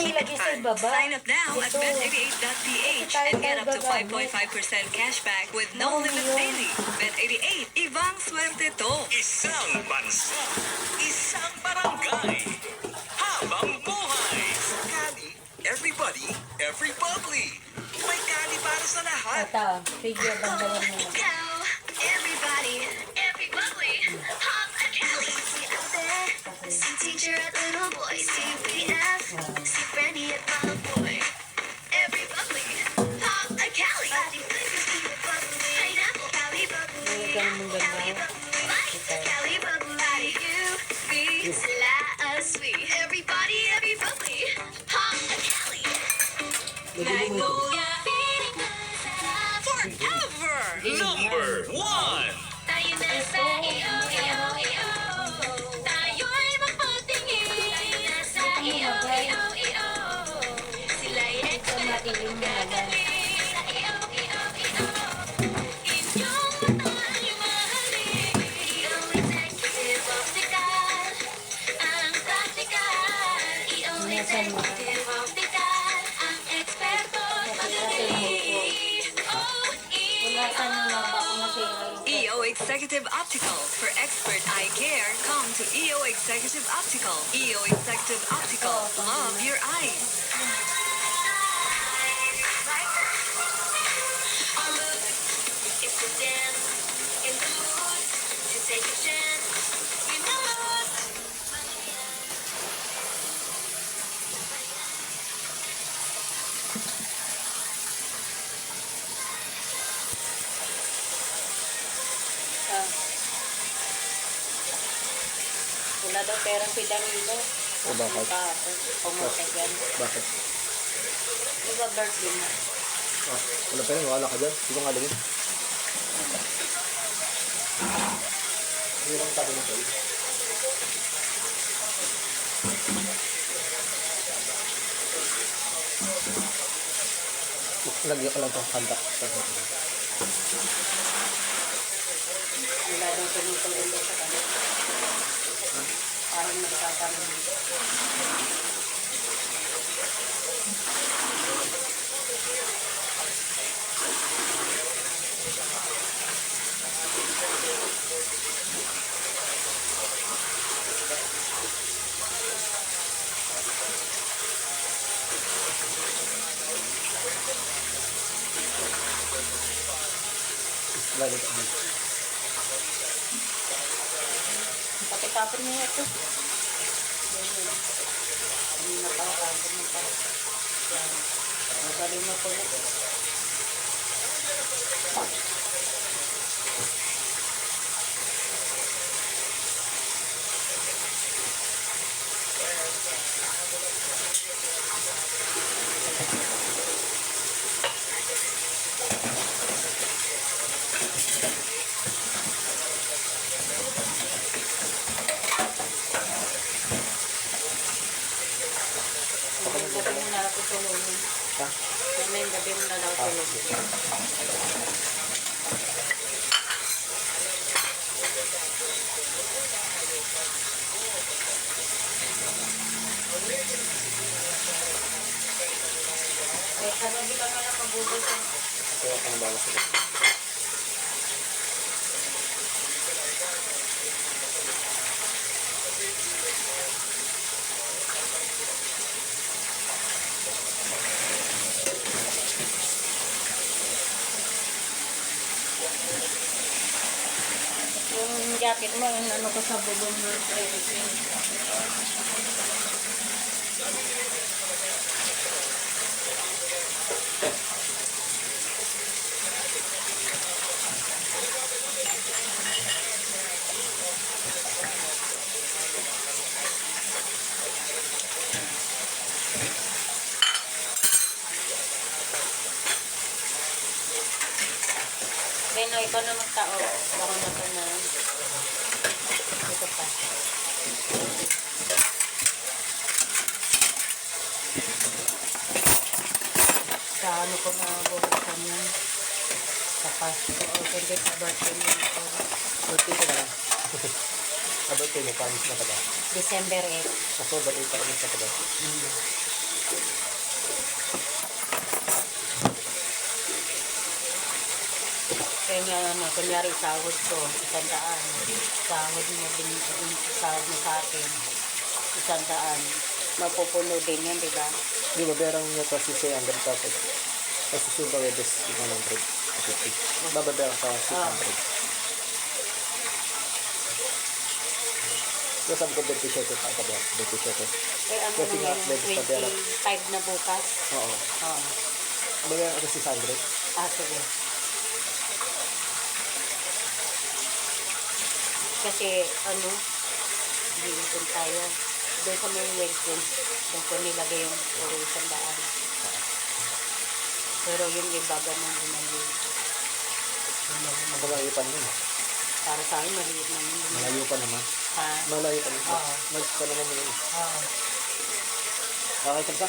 keep it ilagay sa fun. ibaba. Sign up now at Ito. bet88.ph and get up to 5.5% cashback with no limit daily. Bet88, ibang swerte to. Isang bansa, isang barangay, habang buhay. Sa Cali, everybody, every bubbly. May Cali para sa lahat. Ata, figure bandalan mo. Everybody, every bubbly, pop a Cali. See out there, see teacher at little boy, see BF, see Brandy at Mama Boy. Every bubbly, pop a Cali. Pineapple, Cali bubbly, Cali bubbly, Cali bubbly. You be sweet. Everybody, every bubbly, pop a Cali. Magnolia Forever number one. Tayo na sa iyo, iyo, iyo. Tayo'y magpatingin. Tayo na sa iyo, iyo, iyo. Sila'y expert magagaling. Sa iyo, iyo, iyo. Inyong mata'y mahalin. EO Executive Optical. Ang practical. EO Executive Optical. Ang eksperto't magaling. Wala ka nang mabako masira. EO Executive Optical. For expert eye care, come to EO Executive Optical. EO Executive Optical. Love your eyes. It's the dance in the mood to take a chance. You know it. Wala daw perang si Danilo. O bakit? Pumunta yan. Bakit? Di ba birthday na? Ah, wala pa rin, wala ka dyan. Hindi ko nga lagin. Hindi lang tabi mo sa'yo. Lagyan ko lang itong handa. Wala daw tumutulong daw sa kanya. Parang nagtatanong. Lagyan ko dito. Pakitapon niya ito. Hindi na pala tapon na pala. Magaling na pala. Mamayang gabi mo na ako tulungin. Ha? Mamayang gabi mo na ako tulungin. Eh, kanabi ka nga lang mabuti ko. Kaya ka na bawa sila. Yung jacket mo, yung ano ko sa bubong mo. Beno, ikaw na magtao. Ako na ito na. Ito pa. Sa ano ko na bubuksan yan. Sa Pasko. O, kundi sa birthday mo ito. Birthday ko na lang. Birthday mo, promise na ka ba? December 8. October 8 ka ulit na ka ba? kunyari sahod ko, 100. Sahod mo din, sahod mo sa akin, 100. Mapupuno din yan, di ba? Di ba, berang nyo to si 600 tapos. Tapos susunod ko yung 100. Bababerang ka 600. Kaya sabi ko 27 pa ito ba? 27. Eh, ang Kasi nga, ano medyo yun, pabera. 25 na bukas. Oo. Oo. Bababerang ako 600. Sige. Kasi, bilipin tayo. Doon sa may welcome, doon ko nilagay yung puro 100. Pero yung iba, ganun lumayo. Malayo pa naman. Para sa akin, maliit na yun. Malayo pa naman. Ha? Malayo pa naman. Oo. Mag pa naman yun. Oo. Okay ka ba?